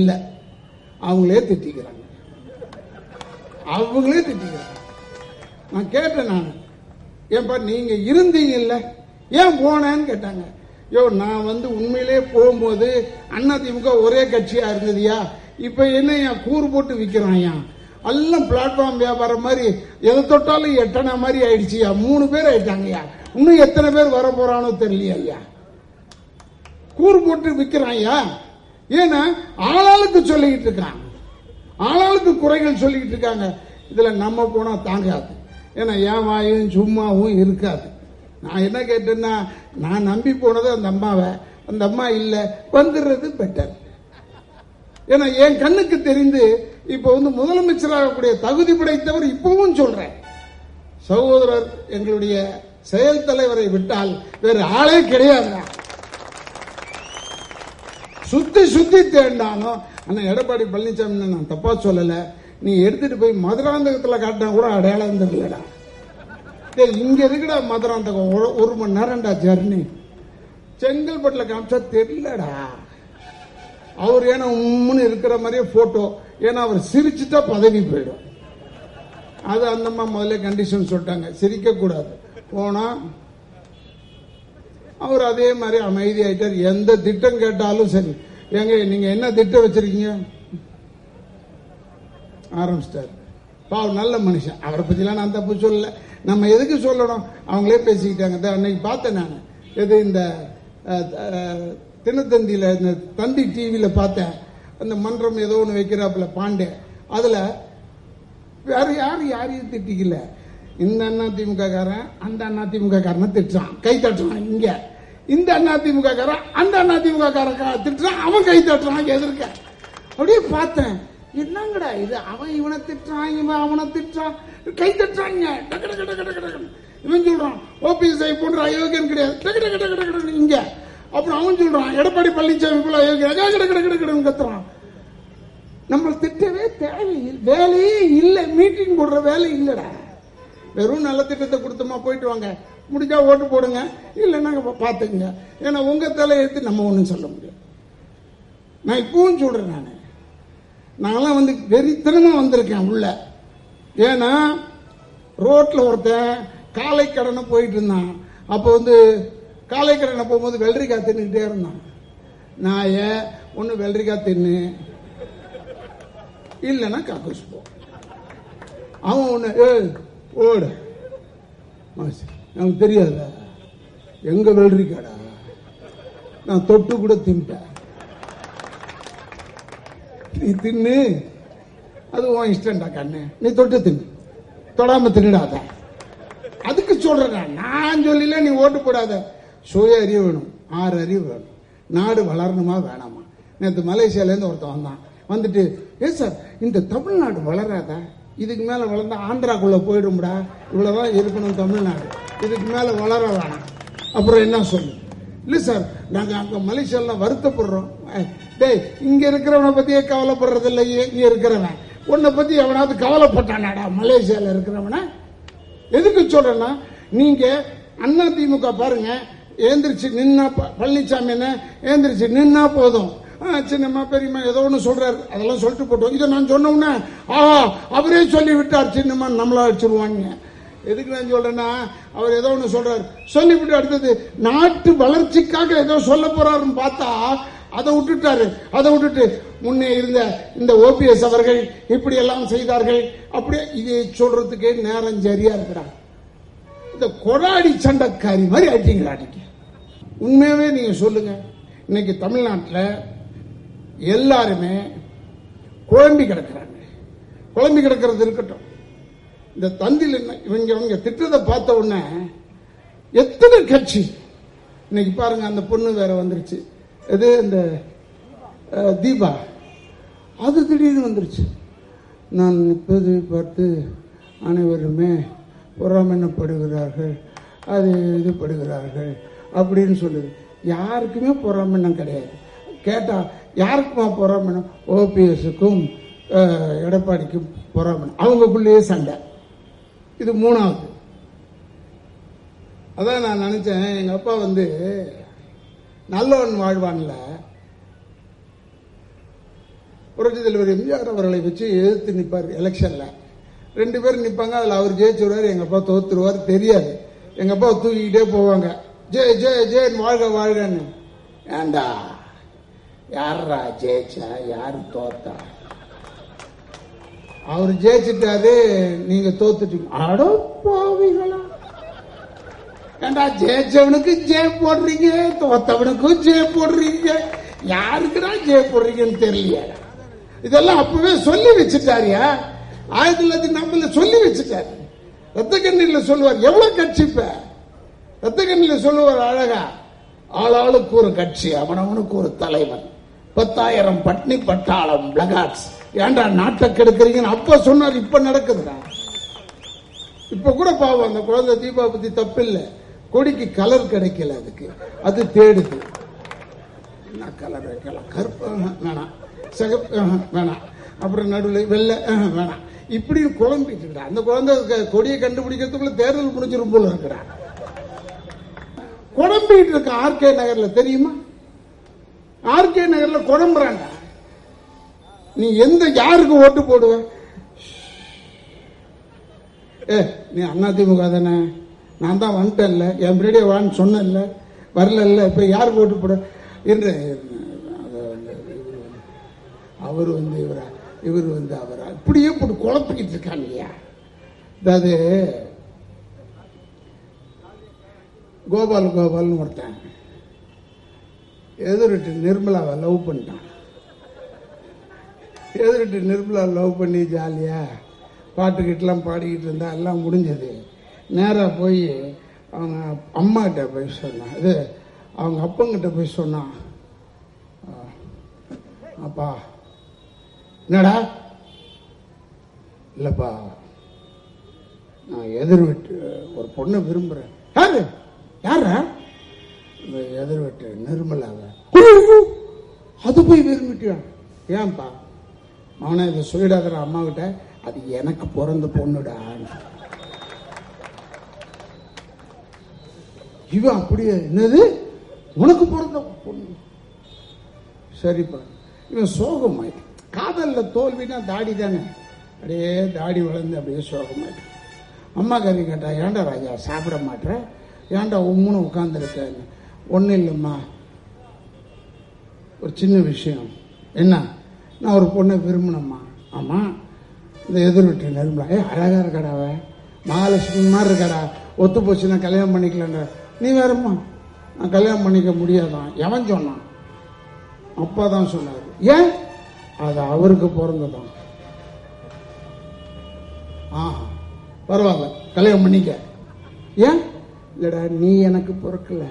இல்ல, அவங்களே திட்டிக்கிறாங்க. நான் கேட்டேன், ஏன்பா நீங்க இருந்தீங்கல்ல, ஏன் போனேன்னு கேட்டாங்க. நான் உண்மையிலே போகும்போது அதிமுக ஒரே கட்சியா இருந்ததுயா, இப்ப என்ன கூறு போட்டு விக்கிறாயா, எல்லாம் பிளாட்ஃபார்ம் வியாபாரம் மாதிரி எதை தொட்டாலும் எட்டனா மாதிரி ஆயிடுச்சியா, 3 பேர் ஆயிட்டாங்கய்யா, இன்னும் எத்தனை பேர் வர போறானோ தெரியலையா, கூறு போட்டு விக்கிறாயா. ஏன்னா ஆளாளுக்கு சொல்லிக்கிட்டு இருக்காங்க, ஆளாளுக்கு குறைகள் சொல்லிக்கிட்டு இருக்காங்க. இதுல நம்ம போனா தாங்காது, ஏன்னா என் வாயும் சும்மாவும் இருக்காது. நான் என்ன கேட்டேன்னா, நான் நம்பி போனது அந்த அம்மாவை, அந்த அம்மா இல்ல, வந்துடுறது பெட்டர். ஏன்னா என் கண்ணுக்கு தெரிந்து இப்ப முதலமைச்சராகக்கூடிய தகுதி படைத்தவர். இப்பவும் சொல்றேன், சகோதரர் எங்களுடைய செயல் தலைவரை விட்டால் வேறு ஆளே கிடையாது. சுத்தி தேண்டாலும் அண்ணா எடப்பாடி பழனிசாமி, நான் தப்பா சொல்லல, நீ எடுத்துட்டு போய் மதுராந்தகத்துல காட்டினா கூட அடையாளம் தெரியலடா. இங்க இருக்குடா மதுராந்தகம், 1 மணி நேரம்டா ஜர்னி. செங்கல்பட்டுல காமிச்சா தெரியலடா. அவர் ஏன்னா உம்முன்னு இருக்கிற மாதிரியே போட்டோ, ஏன்னா அவர் சிரிச்சுட்டா பதவி போயிடும். அது அந்த முதல்ல கண்டிஷன் சொல்லிட்டாங்க, சிரிக்க கூடாது. போனா அவர் அதே மாதிரி அமைதியாயிட்டார். எந்த திட்டம் கேட்டாலும் சரி, ஏங்க நீங்க என்ன திட்டம் வச்சிருக்கீங்க ஆரம்பிச்சிட்டார். பாவம் நல்ல மனுஷன், அவரை பத்திலாம் நான் தப்பு சொல்லல, நம்ம எதுக்கு சொல்லணும், அவங்களே பேசிக்கிட்டாங்க. அன்னைக்கு பார்த்தேன் நான், எது இந்த தினத்தந்தியில, இந்த தந்தி டிவியில பார்த்தேன், அந்த மன்றம் ஏதோ ஒன்று வைக்கிறாப்புல பாண்டே, அதுல வேற யாரையும் திட்டிக்கல, இந்த அதிமுக காரன் அந்த அதிமுக காரனை திட்டுறான், கை தட்டுறான். இங்க இந்த அதிமுக காரன் அந்த அதிமுக காரன் திட்டுறான், அவன் கை தட்டுறான் எதிர்க்க. அப்படியே பார்த்தேன், என்னங்கடா இது, அவன் இவனை திட்டுறான், இவன் அவனை திட்டுறான், கை தட்டுறாங்க. இவன் சொல்றான் ஓபிஎஸ்ஐ போன்ற அயோக்கியன் கிடையாது, இங்க. அப்புறம் அவன் சொல்றான் எடப்பாடி பழனிசாமி போல அயோக்கியன் கத்துறான். நம்ம திட்டவே தேவையில்லை, வேலையே இல்லை, மீட்டிங் போடுற வேலை இல்லடா. வெறும் நல்ல திட்டத்தை கொடுத்தோமா, போயிட்டு வாங்க, முடிஞ்சா ஓட்டு போடுங்க, இல்லைன்னா பாத்துக்குங்க. ஏன்னா உங்க தலையெழுத்து நம்ம ஒண்ணும் சொல்ல முடியும். நான் இப்பவும் சொல்றேன், நான்லாம் வெறித்தனமா வந்திருக்கேன் உள்ள. ஏன்னா ரோட்ல ஒருத்தன் காலை கடனை போயிட்டு இருந்தான். அப்ப காலை கடனை போகும்போது வெள்ளரிக்காய் தின்னுக்கிட்டே இருந்தான். நான் ஒண்ணு வெள்ளரிக்காய் தின்னு, இல்லைன்னா காக்கூஸ் போ. அவன் ஒண்ணு ஓடு, எனக்கு தெரியாத எங்க வெள்ளரிக்காடா, நான் தொட்டு கூட தின்ட்டேன், நீ தின்னு, அது உன் இஷ்டம்டா கண்ணு, நீ தொட்டு தின்னு, தொடாம தின்னுடாத. அதுக்கு சொல்றேன், நான் சொல்லல நீ ஓட்டு போடாத. சுய அறிவு வேணும், 6 அறிவு வேணும். நாடு வளரணுமா வேணாமா? நேற்று மலேசியால இருந்து ஒருத்தன் வந்தான், வந்துட்டு சார் இந்த தமிழ்நாடு வளராதா, இதுக்கு மேல வளர்ந்தா ஆந்திராக்குள்ள போயிடும்டா, இவ்வளவுதான் இருக்கணும் தமிழ்நாடு, இதுக்கு மேல வளர வேணாம். அப்புறம் என்ன சொல்லு, இல்ல சார் நாங்க அங்க மலேசியால வருத்தப்படுறோம். டேய், இங்க இருக்கிறவனை பத்தியே கவலைப்படுறது இல்லை, இங்க இருக்கிறவன் உன்னை பத்தி எவனாவது கவலைப்பட்டானாடா மலேசியால இருக்கிறவன? எதுக்கு சொல்றேன்னா, நீங்க அதிமுக பாருங்க, ஏந்திரிச்சு நின்னா, பழனிசாமி என்ன ஏந்திரிச்சு நின்னா போதும், சின்னம்மா பெரியம்மா ஏதோ ஒண்ணு சொல்றாரு, அதெல்லாம் சொல்லிட்டு போட்டோம். இதை நான் சொன்ன உடனே ஆஹா அவரே சொல்லி விட்டார் சின்னம்மா, நம்மளா அடிச்சிருவாங்க. எதுக்கு நான் சொல்றேன்னா, அவர் ஏதோ ஒண்ணு சொல்றாரு, சொல்லிவிட்டு அடுத்தது நாட்டு வளர்ச்சிக்காக ஏதோ சொல்ல போறாருன்னு பார்த்தா அதை விட்டுட்டாரு. அதை விட்டுட்டு முன்னே இருந்த இந்த ஓபிஎஸ் அவர்கள் இப்படி எல்லாம் செய்தார்கள், அப்படியே இதை சொல்றதுக்கே நேரம் சரியா இருக்கிறாங்க. இந்த கொடாடி சண்டைக்காரி மாதிரி ஆயிட்டீங்களா நீங்க? உண்மையாவே நீங்க சொல்லுங்க, இன்னைக்கு தமிழ்நாட்டில் எல்லாருமே குழம்பி கிடக்கிறாங்க. குழம்பி கிடக்கிறது இருக்கட்டும், இந்த தந்தில் இவங்க திட்டத்தை பார்த்த உடனே எத்தனை கட்சி இன்னைக்கு பாருங்க, அந்த பொண்ணு வேற வந்துருச்சு, எது இந்த தீபா, அது திடீர்னு வந்துருச்சு. நான் இப்போது பார்த்து அனைவருமே பொறாமைப்படுகிறார்கள், அது இது படுகிறார்கள் அப்படின்னு சொல்லுது. யாருக்குமே பொறாமண்ணம் கிடையாது. கேட்டா யாருக்குமா பொறாமண்ணம்? ஓபிஎஸ்க்கும் எடப்பாடிக்கும் பொறாமண்ணம், அவங்களுக்குள்ளேயே சண்டை. இது 3வது. அதான் நான் நினைச்சேன், எங்க அப்பா நல்லவன் வாழ்வான்ல, புரட்சி தலைவர் எம்ஜிஆர் அவர்களை வச்சு எதிர்த்து நிற்பார் எலெக்ஷன்ல. 2 பேர் நிற்பாங்க. அதுல அவர் ஜெயிச்சுருவார், எங்க அப்பா தோத்துருவார். தெரியாது. எங்க அப்பா தூக்கிக்கிட்டே போவாங்க, ஜெய ஜெய ஜெயன் வாழ்க வாழ்கன்னு. ஏண்டா யாரா ஜெயிச்சா யாரு தோத்தா? அவர் ஜெயிச்சுட்டாரு, நீங்க தோத்துட்டீங்க. அடோ பாவிகளா, ஏண்டா ஜெயிச்சவனுக்கு ஜெய போடுறீங்க, தோத்தவனுக்கும் ஜெய போடுறீங்க. யாருக்குடா ஜெய போடுறீங்கன்னு தெரியலையா? இதெல்லாம் அப்பவே சொல்லி வச்சுட்டாரியா? 1940 சொல்லி வச்சுட்டாரு. ரத்த கண்ணீர்ல சொல்லுவார். எவ்வளவு கட்சி இப்ப ரத்த கண்ணீர்ல சொல்லுவார் அழகா, ஆளாளுக்கு ஒரு கட்சி, அவனவனுக்கு ஒரு தலைவன், 10,000 பட்னி பட்டாளம் பிளகாட்ஸ். ஏண்டா நாட்டை கெடுக்கிறீங்கன்னு அப்ப சொன்னார். இப்ப நடக்குதுடா. இப்ப கூட பாவம், அந்த குழந்தை தீபா பத்தி தப்பு இல்ல. கொடிக்கு கலர் கிடைக்கல, அதுக்கு அது தேடுது. என்ன கலர் வைக்கலாம்? கருப்பு வேணாம், சிகப்பு வேணாம், அப்புறம் நடுவில் வெள்ளை வேணாம், இப்படி குழம்பிட்டு இருக்கிறா. அந்த குழந்தை கொடியை கண்டுபிடிக்கிறதுக்குள்ள தேர்தல் முடிஞ்சிரும் போல இருக்கிறா. குழம்பிட்டு இருக்க ஆர்கே நகர்ல, தெரியுமா? ஆர்கே நகர்ல குழம்புறாண்டா. நீ யாருக்கு ஓட்டு போடுவ? நீ அதிமுக தானே, நான் தான் வந்துட்டேன்ல, என் பின்னாடியே வான்னு சொன்னேன்ல, வரல, இப்ப யாருக்கு ஓட்டு போட என்று அவர் இவர் அவரா இப்படியே போட்டு குழப்பிக்கிட்டு இருக்காங்க இல்லையா? அதாவது கோபால்னு ஒருத்தன் எதிர்ட்டு நிர்மலாவை லவ் பண்ணிட்டான். எதிர்ட்டு நிர்மலா லவ் பண்ணி ஜாலியா பாட்டுக்கிட்டலாம் பாடிக்கிட்டு இருந்தா எல்லாம் முடிஞ்சது. நேராக போய் அவங்க அம்மா கிட்ட போய் சொன்னான், இது அவங்க அப்பங்கிட்ட போய் சொன்னான், அப்பா என்னடா? இல்லப்பா, நான் எதிர் வீட்டு ஒரு பொண்ணை விரும்புறேன். யாரா? இந்த எதிர் வீட்டு நிர்மலாவை. அது போய் விரும்பிட்டியா? ஏன்பா? அவனை இதை சொல்லிடாத அம்மா கிட்ட, அது எனக்கு பிறந்த பொண்ணுடா. இவன் அப்படியே, என்னது உனக்கு பிறந்த பொண்ணு? சரிப்பா. இவன் சோகமாய், காதல்ல தோல்வினா தாடி தானே, அப்படியே தாடி வளர்ந்து அப்படியே சோகமாயிட்டு. அம்மா கறி கேட்டா, ஏண்டா ராஜா சாப்பிட மாட்டேற, ஏண்டா உம்முன்னு உட்கார்ந்துருக்க? ஒன்றும் இல்லைம்மா, ஒரு சின்ன விஷயம். என்ன? நான் ஒரு பொண்ணை விரும்பினம்மா. ஆமா, இந்த எதிர் வீட்டு நெரும்பலா, அழகா இருக்காடாவ, மகாலட்சுமி மாதிரி இருக்காடா, ஒத்து போச்சுன்னா கல்யாணம் பண்ணிக்கலான்ற. நீ வேறம்மா, நான் கல்யாணம் பண்ணிக்க முடியாதான். எவன் சொன்னான்? அப்பா தான் சொன்னார். ஏன்? அது அவருக்கு பிறந்ததான். பரவாயில்ல, கல்யாணம் பண்ணிக்க. ஏன்? இல்லடா, நீ எனக்கு பிறக்கல,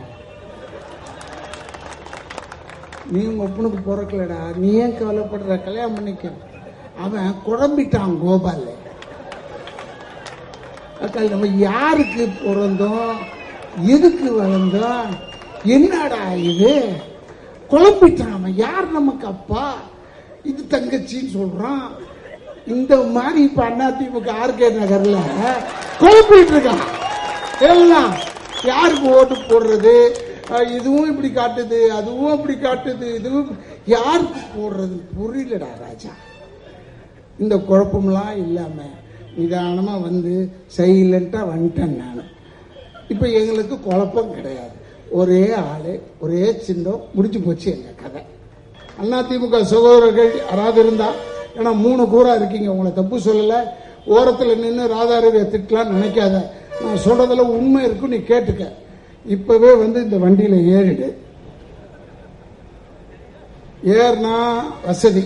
நீ உங்க ஒப்பனுக்கு பிறக்கலடா, நீ ஏன் கவலைப்படுற, கல்யாணம் பண்ணிக்க. அவன் குழம்பிட்டான் கோபால். நம்ம யாருக்கு பிறந்தோம், எதுக்கு வளர்ந்தோம், என்னடா இது? குழம்பிட்டான் அவன். யார் நமக்கு அப்பா? இது தங்கச்சின்னு சொல்றான். இந்த மாதிரி இப்ப அதிமுக ஆர்கே நகர்ல குழப்பிட்டு இருக்கான். எல்லாம் யாருக்கு ஓட்டு போடுறது, இதுவும் இப்படி காட்டுது, அதுவும் அப்படி காட்டுது, இதுவும் யாருக்கு போடுறது புரியலடா ராஜா. இந்த குழப்பம்லாம் இல்லாம நிதானமா வந்து சைலண்டா வந்துட்டேன் நான். இப்ப எங்களுக்கு குழப்பம் கிடையாது. ஒரே ஆளு, ஒரே சின்னம், முடிச்சு போச்சு எங்க கதை. அதிமுக சகோதரர்கள் யாராவது இருந்தா, ஏன்னா 3 கூறா இருக்கீங்க, உங்களை தப்பு சொல்லல, ஓரத்தில் நின்று ராதாரவியை திட்டலாம் நினைக்காத. நான் சொல்றதுல உண்மை இருக்கு, நீ கேட்டுக்க. இப்பவே வந்து இந்த வண்டியில ஏறிடு. ஏறினா வசதி,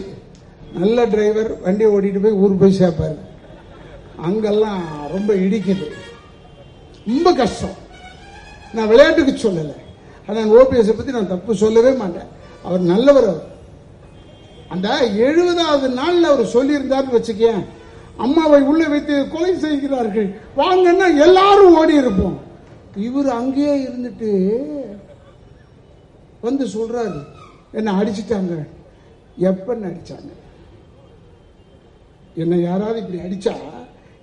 நல்ல டிரைவர் வண்டி ஓட்டிட்டு போய் ஊருக்கு போய் சேர்ப்பாரு. அங்கெல்லாம் ரொம்ப இடிக்குது, ரொம்ப கஷ்டம். நான் விளையாட்டுக்கு சொல்லல, ஆனால் ஓபிஎஸ் பத்தி நான் தப்பு சொல்லவே மாட்டேன். அவர் நல்லவர். அவர் அந்த 70வது நாள்ல அவர் சொல்லி இருந்தாருன்னு வச்சுக்கேன், அம்மாவை உள்ள வைத்து கொலை செய்கிறார்கள் வாங்கன்னா எல்லாரும் ஓடி இருப்போம். இவர் அங்கேயே இருந்துட்டு வந்து சொல்றாரு, என்ன அடிச்சுட்டாங்க. எப்ப அடிச்சாங்க? என்ன யாராவது இப்படி அடிச்சா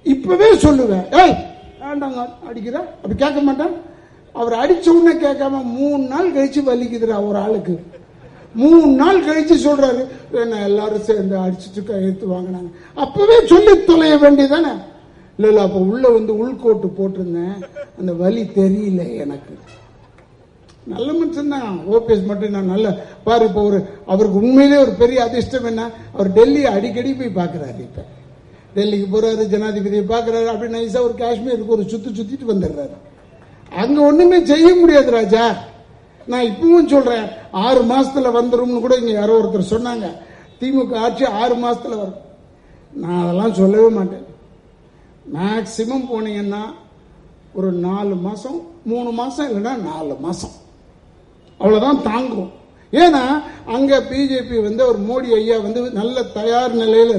இப்பவே சொல்லுவேன், ஏய் வேண்டாங்க அடிக்கிற, அப்படி கேட்க மாட்டேன். அவர் அடிச்ச உடனே கேட்காம 3 நாள் கழிச்சு வலிக்குதுரா ஒரு ஆளுக்கு. 3 நாள் கழிச்சு சொல்றாரு, என்ன எல்லாரும் சேர்ந்து அடிச்சுட்டு கையெழுத்து வாங்கினாங்க. அப்பவே சொல்லி தொலைய வேண்டியதானே? இல்ல அப்ப உள்ள வந்து உள்கோட்டு போட்டிருந்தேன், அந்த வலி தெரியல எனக்கு. நல்ல மனுஷன் தான் ஓபிஎஸ் மட்டும். நான் நல்ல பாரு, இப்ப அவருக்கு உண்மையிலே ஒரு பெரிய அதிர்ஷ்டம் என்ன, அவர் டெல்லி அடிக்கடி போய் பாக்குறாரு. இப்ப டெல்லிக்கு போறாரு, ஜனாதிபதியை பாக்குறாரு, அப்படி நைஸா ஒரு காஷ்மீருக்கு ஒரு சுத்திட்டு வந்துடுறாரு. அங்க ஒண்ணுமே செய்ய முடியாது ராஜா. நான் இப்பவும் சொல்றேன், 6 மாசத்துல வந்துரும்னு கூட இங்க யாரோ ஒருத்தர் சொன்னாங்க. திமுக ஆட்சி 6 மாசத்துல வரும். நான் அதெல்லாம் சொல்லவே மாட்டேன். மேக்சிமம் போனீங்கன்னா ஒரு 4 மாசம் 3 மாசம் இல்லைன்னா 4 மாசம் அவ்வளவுதான் தாங்கும். ஏன்னா அங்க பிஜேபி வந்து ஒரு மோடி ஐயா வந்து நல்ல தயார் நிலையில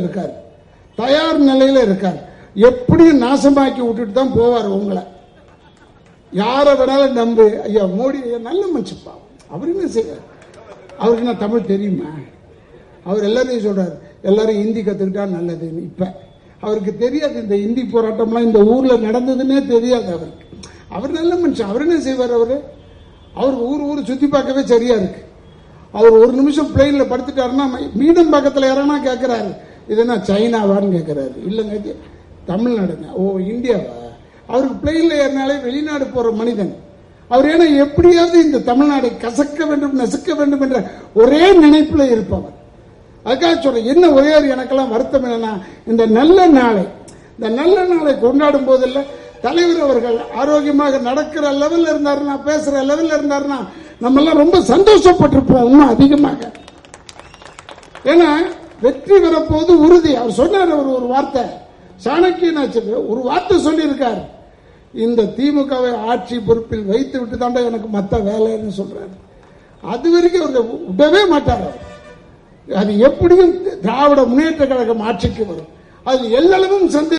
இருக்காரு. எப்படியும் நாசமாக்கி விட்டுட்டு தான் போவார் உங்களை. யாரை வேணாலும் நம்பு. ஐயா மோடி ஐயா நல்ல மனுஷப்பா, அவரு என்ன செய்வார்? அவருக்கு என்ன தமிழ் தெரியுமா? அவர் எல்லாரையும் சொல்றாரு, எல்லாரும் ஹிந்தி கத்துக்கிட்டா நல்லதுன்னு. இப்ப அவருக்கு தெரியாது இந்த ஹிந்தி போராட்டம்லாம் இந்த ஊர்ல நடந்ததுன்னே தெரியாது அவருக்கு. அவர் நல்ல மனுஷன். அவர் என்ன செய்வார்? அவருக்கு ஊர் சுத்தி பார்க்கவே சரியா இருக்கு. அவர் ஒரு நிமிஷம் பிளெயின்ல படுத்துட்டாருன்னா மீண்டும் பக்கத்துல இறங்கினா கேட்கிறாரு, இது என்ன சைனாவான்னு கேட்கிறாரு. இல்லைங்க தமிழ்நாடுங்க. ஓ இந்தியாவா? அவருக்கு பிளெயின்ல ஏறினாலே வெளிநாடு போற மனிதன் அவர். ஏன்னா எப்படியாவது இந்த தமிழ்நாடை கசக்க வேண்டும், நசுக்க வேண்டும் என்ற ஒரே நினைப்புல இருப்பவர். அதுக்காக சொல்றேன், என்ன ஒரே எனக்கெல்லாம் வருத்தம் என்னன்னா, இந்த நல்ல நாளை கொண்டாடும் போதில்லை தலைவர் அவர்கள் ஆரோக்கியமாக நடக்கிற லெவல்ல இருந்தாருன்னா, பேசுற லெவல்ல இருந்தாருன்னா நம்ம எல்லாம் ரொம்ப சந்தோஷப்பட்டிருப்போம் இன்னும் அதிகமாக. ஏன்னா வெற்றி வரப்போது உறுதி. அவர் சொன்னார், ஒரு வார்த்தை, சாணக்கியனாச்சு ஒரு வார்த்தை சொல்லி இருக்காரு, இந்த திமுகவை ஆட்சி பொறுப்பில் வைத்து விட்டு தாண்டா எனக்கு மத்த வேலைன்னு சொல்றாரு. அது வரைக்கும் அவர் விடவே மாட்டார். அது எப்படியும் திராவிட முன்னேற்ற கழகம் ஆட்சிக்கு வரும். அது எல்லளவும்